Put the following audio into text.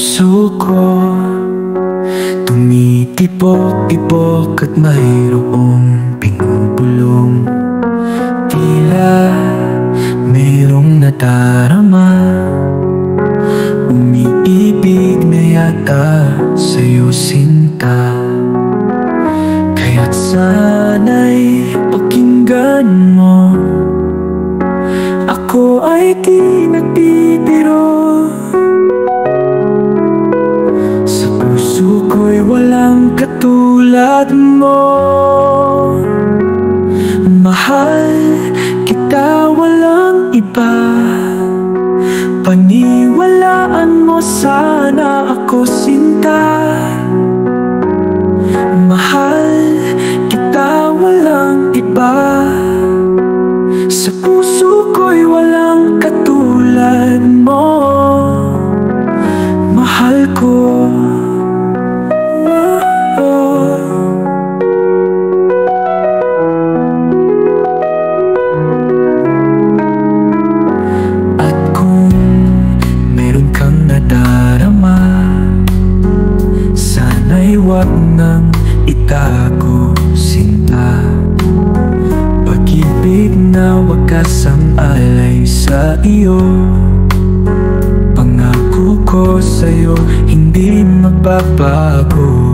puso ko tumitibok-tibok at mayroong binubulong. Tila mayroong nadarama, umiibig na yata sa'yo sinta. Kaya't sana'y pakinggan mo, ako ay di nagbibiro. Sa puso ko'y walang katulad mo. Mahal kita, walang iba. Paniwalaan mo sana ako sinta. Mahal kita, walang iba. Sa puso ko'y walang katulad mo. Mahal ko. At kung meron kang nadarama, sana'y wag nang itago sinta. Pag-ibig na wagas ang alay sa iyo, pangako ko sa'yo hindi magbabago.